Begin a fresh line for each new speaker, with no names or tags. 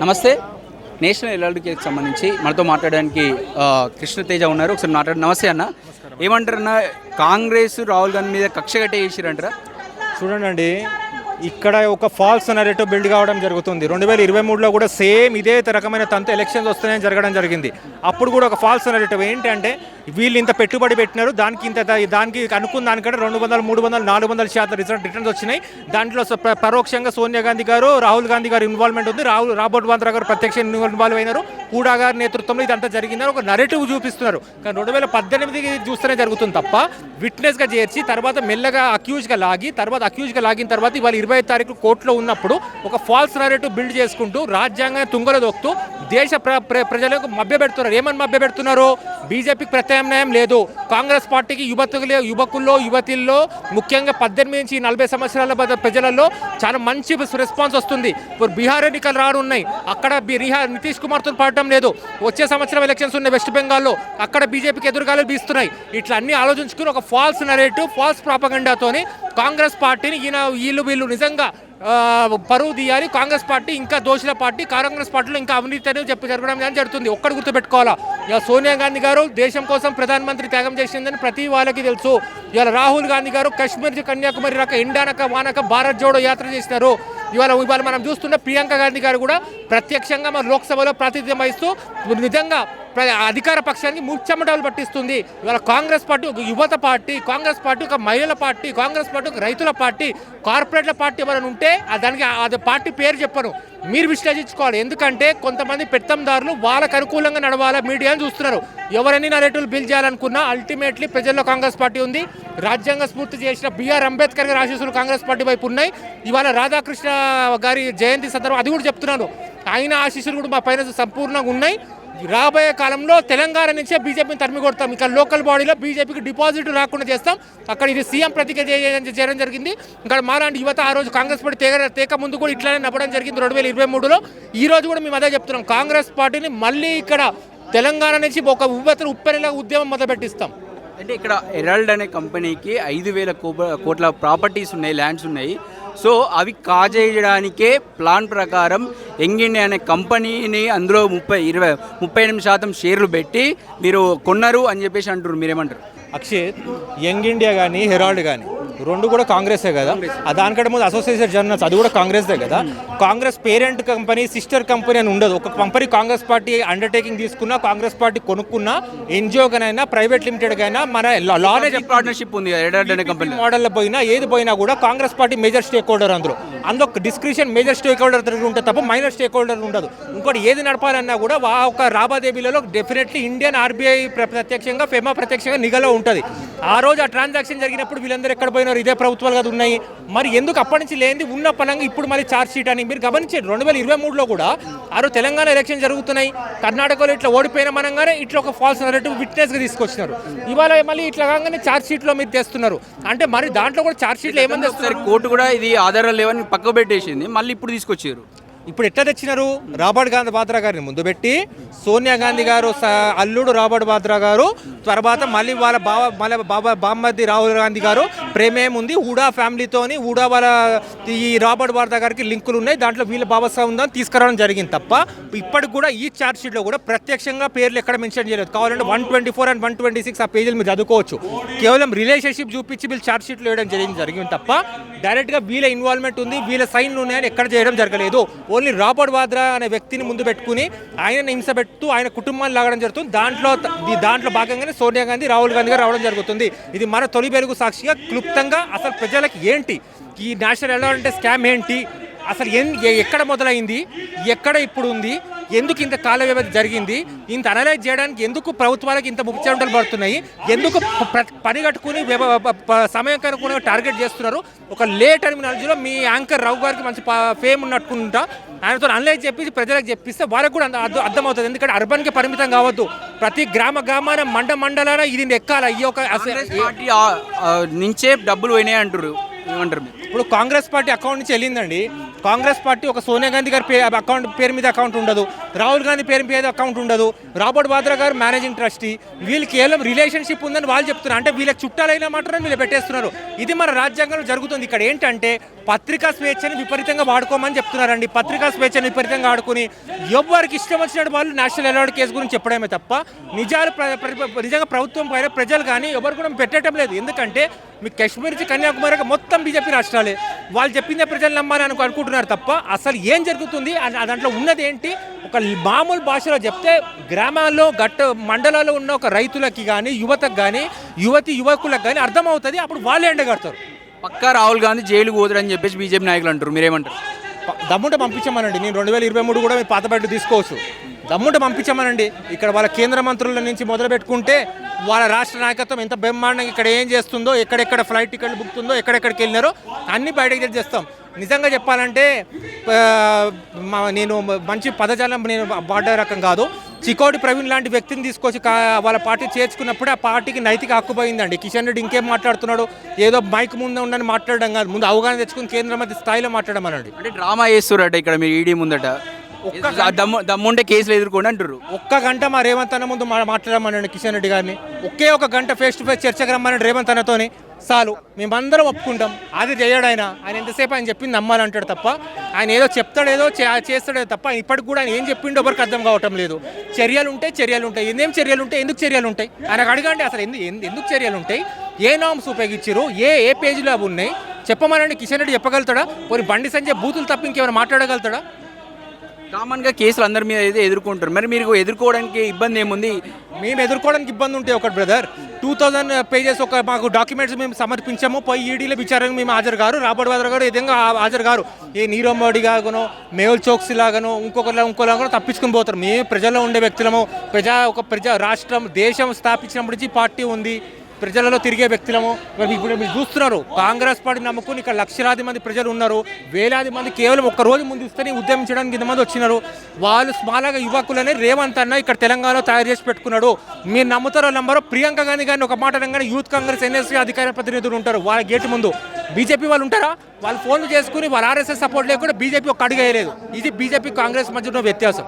నమస్తే. నేషనల్ ఎల్ఆర్డీకి సంబంధించి మనతో మాట్లాడడానికి కృష్ణతేజ ఉన్నారు. ఒకసారి మాట్లాడు. నమస్తే అన్న. ఏమంటారన్న, కాంగ్రెస్ రాహుల్ గాంధీ మీద కక్ష కట్టే చేసిరంటారా?
చూడండి, ఇక్కడ ఒక ఫాల్స్ నెరేటివ్ బిల్డ్ కావడం జరుగుతుంది. 2023లో కూడా సేమ్ ఇదే రకమైన తంతు ఎలక్షన్స్ వస్తున్నాయని జరగడం జరిగింది. అప్పుడు కూడా ఒక ఫాల్స్ నెరేటివ్ ఏంటంటే వీళ్ళు ఇంత పెట్టుబడి పెట్టినారు, దానికి అనుకున్న దానికంటే 200, 300, 400% రిటర్న్స్ వచ్చినాయి. దాంట్లో పరోక్షంగా సోనియా గాంధీ గారు, రాహుల్ గాంధీ గారు ఇన్వాల్వ్మెంట్ ఉంది. రాబర్ట్ వాద్రా గారు ప్రత్యక్ష ఇన్వాల్వ్ అయినారు. హూడా గారి నేతృత్వంలో ఇదంతా జరిగిందని ఒక నరేటివ్ చూపిస్తున్నారు. కానీ 2018 చూస్తేనే జరుగుతుంది తప్ప విట్నెస్గా చేర్చి తర్వాత మెల్లగా అక్యూజ్గా లాగిన తర్వాత ఇవాళ 25 తారీఖు కోర్టులో ఉన్నప్పుడు ఒక ఫాల్స్ నరేటివ్ బిల్డ్ చేసుకుంటూ రాజ్యాంగాన్ని తుంగలో దొక్కుతూ దేశ ప్రజలకు మభ్యపెడుతున్నారు. ఏమని మభ్యపెడుతున్నారు? బీజేపీకి ప్రత్యామ్నాయం లేదు, కాంగ్రెస్ పార్టీకి యువకుల్లో యువతుల్లో ముఖ్యంగా 18 నుంచి 40 సంవత్సరాల ప్రజలలో చాలా మంచి రెస్పాన్స్ వస్తుంది. ఇప్పుడు బీహార్ ఎన్నికలు రానున్నాయి, అక్కడ నితీష్ కుమార్తో పాడటం లేదు. వచ్చే సంవత్సరం ఎలక్షన్స్ ఉన్నాయి వెస్ట్ బెంగాల్లో, అక్కడ బీజేపీకి ఎదురుగాలు బీస్తున్నాయి. ఇట్లా అన్ని ఆలోచించుకుని ఒక ఫాల్స్ నరేటివ్, ఫాల్స్ ప్రాపగండాతోని కాంగ్రెస్ పార్టీని వీళ్ళు నిజంగా పరువు తీయాలి. కాంగ్రెస్ పార్టీ ఇంకా దోషుల పార్టీ, కాంగ్రెస్ పార్టీలో ఇంకా అవినీతి అనేది జరగడం కానీ జరుగుతుంది. ఒక్కటి గుర్తుపెట్టుకోవాలా, ఇక సోనియా గాంధీ గారు దేశం కోసం ప్రధానమంత్రి త్యాగం చేసిందని ప్రతి వాళ్ళకి తెలుసు. ఇవాళ రాహుల్ గాంధీ గారు కాశ్మీర్ నుంచి కన్యాకుమారి రాక ఎండానక వానక భారత్ జోడో యాత్ర చేసినారు. ఇవాళ మనం చూస్తున్న ప్రియాంక గాంధీ గారు కూడా ప్రత్యక్షంగా మన లోక్సభలో ప్రాతినిధ్యం వహిస్తూ నిజంగా అధికార పక్షానికి ముచ్చమటలు పట్టిస్తుంది. ఇవాళ కాంగ్రెస్ పార్టీ ఒక యువత పార్టీ, కాంగ్రెస్ పార్టీ ఒక మహిళల పార్టీ, కాంగ్రెస్ పార్టీ ఒక రైతుల పార్టీ, కార్పొరేట్ల పార్టీ ఎవరైనా ఉంటే దానికి అది పార్టీ పేరు చెప్పను, మీరు విశ్లేషించుకోవాలి. ఎందుకంటే కొంతమంది పెత్తందారులు వాళ్ళకు అనుకూలంగా నడవాలా మీడియాని చూస్తున్నారు. ఎవరైనా నరేటివ్లు బిల్డ్ చేయాలనుకున్నా అల్టిమేట్లీ ప్రజల్లో కాంగ్రెస్ పార్టీ ఉంది. రాజ్యాంగ స్ఫూర్తి చేసిన బిఆర్ అంబేద్కర్ గారి ఆశీస్సులు కాంగ్రెస్ పార్టీ వైపు ఉన్నాయి. ఇవాళ రాధాకృష్ణ గారి జయంతి సందర్భం అది కూడా చెప్తున్నాను, ఆయన ఆశీస్సులు కూడా మా పైన సంపూర్ణంగా ఉన్నాయి. రాబోయే కాలంలో తెలంగాణ నుంచే బీజేపీని తరిమి కొడతాం. ఇక్కడ లోకల్ బాడీలో బీజేపీకి డిపాజిట్ రాకుండా చేస్తాం. అక్కడ ఇది సీఎం ప్రతిజ్ఞ చేయడం జరిగింది. ఇక్కడ మాలాంటి యువత ఆ రోజు కాంగ్రెస్ పార్టీ తేక ముందు కూడా ఇట్లానే నవ్వడం జరిగింది 2023లో. ఈ రోజు కూడా మేము అదే చెప్తున్నాం, కాంగ్రెస్ పార్టీని మళ్ళీ ఇక్కడ తెలంగాణ నుంచి ఒక ఉప్పెనలా ఉద్యమం మొదలుపెట్టిస్తాం.
అంటే ఇక్కడ హెరాల్డ్ అనే కంపెనీకి 5,000 కోట్ల ప్రాపర్టీస్ ఉన్నాయి, ల్యాండ్స్ ఉన్నాయి. సో అవి కాజేయడానికే ప్లాన్ ప్రకారం యంగ్ ఇండియా అనే కంపెనీని అందులో 38% షేర్లు పెట్టి మీరు కొన్నారు అని చెప్పేసి అంటారు. మీరేమంటారు?
అక్షిత్, యంగ్ ఇండియా కానీ హెరాల్డ్ కానీ రెండు కూడా కాంగ్రెసే కదా. దానికంటే ముందు అసోసియేటెడ్ జర్నల్స్ అది కూడా కాంగ్రెస్దే కదా. Congress parent company, sister company అని ఉండదు. ఒక కంపెనీ కాంగ్రెస్ పార్టీ అండర్టేకింగ్ తీసుకున్నా, కాంగ్రెస్ పార్టీ కొనుక్కున్నా, ఎన్జిఓగానైనా ప్రైవేట్ లిమిటెడ్గా మన లానే
పార్ట్నర్షిప్ ఉంది
మోడల్లో పోయినా ఏది పోయినా కూడా Congress party major stake holder. అందులో డిస్క్రిప్షన్ మేజర్ స్టేక్ హోల్డర్ ఉంటుంది తప్ప మైనర్ స్టేక్ హోల్డర్ ఉండదు. ఇంకోటి ఏది నడపాలన్నా కూడా ఒక లావాదేవీలలో డెఫినెట్లీ ఇండియన్ ఆర్బీఐ ప్రత్యక్షంగా, ఫెమా ప్రత్యక్షంగా నిఘలో ఉంటుంది. ఆ రోజు ఆ ట్రాన్సాక్షన్ జరిగినప్పుడు వీళ్ళందరూ ఎక్కడ పోయినారు? ఇదే ప్రభుత్వాలు కదా ఉన్నాయి. మరి ఎందుకు అప్పటి నుంచి లేనిది ఉన్న పనంగా ఇప్పుడు మళ్ళీ ఛార్జ్ షీట్ అని మీరు గమనించారు. 2023లో కూడా తెలంగాణ ఎలక్షన్ జరుగుతున్నాయి, కర్ణాటకలో ఇట్లా ఓడిపోయిన మనంగానే ఇట్లా ఒక ఫాల్స్ నరేటివ్ విట్నెస్గా తీసుకొచ్చినారు. ఇవాళ మళ్ళీ ఇట్లా కాగానే ఛార్జ్ షీట్లో మీరు తెస్తున్నారు. అంటే మరి దాంట్లో కూడా ఛార్జ్ షీట్లో ఏమని తెస్తున్నారు?
కోర్టు కూడా ఇది ఆధారాలు లేవని పక్క పెట్టేసింది, మళ్ళీ ఇప్పుడు తీసుకొచ్చారు.
ఇప్పుడు ఎట్లా తెచ్చినారు? రాబర్ట్ వాద్రా గారిని ముందు పెట్టి సోనియా గాంధీ గారు అల్లుడు రాబర్ట్ వాద్రా గారు, తర్వాత మళ్ళీ వాళ్ళ బామ్మది రాహుల్ గాంధీ గారు ప్రేమేం ఉంది, హూడా ఫ్యామిలీతోని, హూడా వాళ్ళ ఈ రాబర్ట్ వాద్రా గారికి లింకులు ఉన్నాయి, దాంట్లో వీళ్ళ బాబాసా ఉందని తీసుకురావడం జరిగింది తప్ప ఇప్పటికి కూడా ఈ ఛార్జ్ షీట్లో కూడా ప్రత్యక్షంగా పేర్లు ఎక్కడ మెన్షన్ చేయలేదు. కావాలంటే 124 and 126 ఆ పేజీలు మీరు చదువుకోవచ్చు. కేవలం రిలేషన్షిప్ చూపించి వీళ్ళు ఛార్జ్ షీట్లో వేయడం జరిగింది తప్ప డైరెక్ట్గా వీళ్ళ ఇన్వాల్వ్మెంట్ ఉంది, వీళ్ళ సైన్లు ఉన్నాయని ఎక్కడ చేయడం జరగలేదు. ఓన్లీ రాబర్ట్ వాద్రా అనే వ్యక్తిని ముందు పెట్టుకుని ఆయన హింస పెడుతూ ఆయన కుటుంబాన్ని లాగడం జరుగుతుంది. దాంట్లో భాగంగానే సోనియా గాంధీ, రాహుల్ గాంధీ గారు రావడం జరుగుతుంది. ఇది మన తొలి వెలుగు సాక్షిగా క్లుప్తంగా అసలు ప్రజలకు ఏంటి ఈ నేషనల్ ఎల్ఆర్డీ స్కామ్ ఏంటి, అసలు ఎక్కడ మొదలైంది, ఎక్కడ ఇప్పుడు ఉంది, ఎందుకు ఇంత కాల వ్యవధి జరిగింది, ఇంత అనలైజ్ చేయడానికి ఎందుకు ప్రభుత్వాలకు ఇంత ముఖ్యమంటలు పడుతున్నాయి, ఎందుకు పని కట్టుకుని సమయం కనుక్కుని టార్గెట్ చేస్తున్నారు. ఒక లేట్ టర్మినాలజీలో మీ యాంకర్ రావు గారికి మంచి ఫేమ్ ఉన్నట్టుకుంటా ఆయనతో అనలైజ్ చెప్పి ప్రజలకు చెప్పిస్తే వాళ్ళకు కూడా అర్థమవుతుంది. ఎందుకంటే అర్బన్కి పరిమితం కావద్దు, ప్రతి గ్రామాన మండలాన ఇది ఎక్కాల. ఈ ఒక
పార్టీ నుంచే డబ్బులు పోయినాయి అంటారు.
ఇప్పుడు కాంగ్రెస్ పార్టీ అకౌంట్ నుంచి వెళ్ళిందండి. కాంగ్రెస్ పార్టీ ఒక సోనియా గాంధీ గారి పేరు మీద అకౌంట్ ఉండదు, రాహుల్ గాంధీ పేరు మీద అకౌంట్ ఉండదు, రాబర్ట్ వాద్రా గారు మేనేజింగ్ ట్రస్టీ, వీళ్ళు కేవలం రిలేషన్షిప్ ఉందని వాళ్ళు చెప్తున్నారు. అంటే వీళ్ళకి చుట్టాలైన మాత్రం వీళ్ళు పెట్టేస్తున్నారు. ఇది మన రాజ్యాంగంలో జరుగుతుంది. ఇక్కడ ఏంటంటే పత్రికా స్వేచ్ఛని విపరీతంగా వాడుకోమని చెప్తున్నారండి. పత్రికా స్వేచ్ఛని విపరీతంగా ఆడుకుని ఎవరికి ఇష్టం వచ్చినట్టు వాళ్ళు నేషనల్ అవార్డు కేసు గురించి చెప్పడమే తప్ప నిజాలు నిజంగా ప్రభుత్వం పైన ప్రజలు కానీ ఎవరు కూడా పెట్టడం లేదు. ఎందుకంటే మీ కాశ్మీర్ నుంచి కన్యాకుమారి మొత్తం బీజేపీ రాష్ట్రాలే, వాళ్ళు చెప్పిందే ప్రజలు నమ్మాలని అనుకుంటున్నారు తప్ప అసలు ఏం జరుగుతుంది దాంట్లో ఉన్నది ఏంటి ఒక మామూలు భాషలో చెప్తే గ్రామాల్లో మండలాల్లో ఉన్న ఒక రైతులకి కానీ యువతకు కానీ యువకులకు కానీ అర్థమవుతుంది. అప్పుడు వాళ్ళే ఎండగడతారు.
పక్కా రాహుల్ గాంధీ జైలుకు పోతారని చెప్పేసి బీజేపీ నాయకులు అంటారు, మీరేమంటారు?
దమ్ముంటే పంపించమనండి. నేను 2023 కూడా మీ పాత బయట తీసుకోవచ్చు. దమ్ముంటే పంపించమనండి. ఇక్కడ వాళ్ళ కేంద్ర మంత్రుల నుంచి మొదలు పెట్టుకుంటే వాళ్ళ రాష్ట్ర నాయకత్వం ఎంత బ్రహ్మాండంగా ఇక్కడ ఏం చేస్తుందో, ఎక్కడెక్కడ ఫ్లైట్ టికెట్లు బుక్తుందో, ఎక్కడెక్కడికి వెళ్ళినారో అన్నీ బయటకు తెచ్చేస్తాం. నిజంగా చెప్పాలంటే నేను మంచి పదజాలం నేను వాడే రకం కాదు. చికోటి ప్రవీణ్ లాంటి వ్యక్తిని తీసుకొచ్చి వాళ్ళ పార్టీ చేర్చుకున్నప్పుడే ఆ పార్టీకి నైతిక హక్కు పోయిందండి. కిషన్ రెడ్డి ఇంకేం మాట్లాడుతున్నాడు, ఏదో మైక్ ముందు ఉండని మాట్లాడడం కాదు, ముందు అవగాహన తెచ్చుకుని కేంద్ర మంత్రి స్థాయిలో మాట్లాడమనండి.
అంటే డ్రామా చేస్తున్నారట ఇక్కడ మీరు ఈడీ ముందట, దమ్ముంటే కేసులు ఎదుర్కోండి అంటారు.
ఒక్క గంట మా రేవంత్ అన్న ముందు మాట్లాడమనండి కిషన్ రెడ్డి గారిని. ఒకే ఒక గంట ఫేస్ టు ఫేస్ చర్చకు రమ్మనండి రేవంత్ అన్నతోని, చాలు. మేమందరం ఒప్పుకుంటాం. అది చేయడు ఆయన ఎంతసేపు ఆయన చెప్పింది నమ్మాలంటాడు తప్ప ఆయన ఏదో చెప్తాడేదో చేస్తాడేదో తప్ప ఇప్పటికి కూడా ఆయన ఏం చెప్పిండో ఎవరికి అర్థం కావటం లేదు. చర్యలు ఉంటాయి. ఏం చర్యలు ఉంటాయి, ఎందుకు చర్యలు ఉంటాయి ఆయనకు అడగండి. అసలు ఎందుకు చర్యలు ఉంటాయి, ఏ నామ్స్ ఉపయోగించారు, ఏ పేజీలో అవి ఉన్నాయి చెప్పమనండి. కిషన్ రెడ్డి చెప్పగలుగుతాడా? పోనీ బండి సంజయ్ బూతులు తప్ప ఇంకేమైనా మాట్లాడగలుగుతాడా?
కామన్గా కేసులు అందరి మీద అయితే ఎదుర్కొంటారు. మరి మీరు ఎదుర్కోవడానికి ఇబ్బంది ఏముంది?
మేము ఎదుర్కోవడానికి ఇబ్బంది ఉంటే ఒకటి బ్రదర్, 2000 పేజెస్ ఒక మాకు డాక్యుమెంట్స్ మేము సమర్పించాము. పోయి ఈడీల విచారణకు మేము హాజరు గారు, రాబర్ట్ వాద్రా గారు విధంగా హాజరు గారు. ఏ నీరవ్ మోడీ లాగానో, మేహుల్ చోక్సీ లాగానో, ఇంకోలాగానో తప్పించుకుని పోతారు. మేము ప్రజల్లో ఉండే వ్యక్తులము, రాష్ట్రం దేశం స్థాపించినప్పటి నుంచి పార్టీ ఉంది, ప్రజలలో తిరిగే వ్యక్తులము. మరి ఇప్పుడు మీరు చూస్తున్నారు కాంగ్రెస్ పార్టీ నమ్ముకుని ఇక్కడ లక్షలాది మంది ప్రజలు ఉన్నారు. వేలాది మంది కేవలం ఒక్క రోజు ముందు ఇస్తేనే ఉద్యమించడానికి ఇంతమంది వచ్చినారు. వాళ్ళు స్మాలగా యువకులనే రేవంత్ అన్న ఇక్కడ తెలంగాణలో తయారు చేసి పెట్టుకున్నాడు. మీరు నమ్ముతారో నమ్మరో, ప్రియాంక గాంధీ గారిని ఒక మాట అనగానే యూత్ కాంగ్రెస్ ఎన్ఎస్సీ అధికార ప్రతినిధులు ఉంటారు వాళ్ళ గేటు ముందు. బీజేపీ వాళ్ళు ఉంటారా? వాళ్ళు ఫోన్లు చేసుకుని వాళ్ళ ఆర్ఎస్ఎస్ సపోర్ట్ లేకుండా బీజేపీ ఒక అడుగు వేయలేదు. ఇది బీజేపీ కాంగ్రెస్ మధ్య ఉన్న వ్యత్యాసం.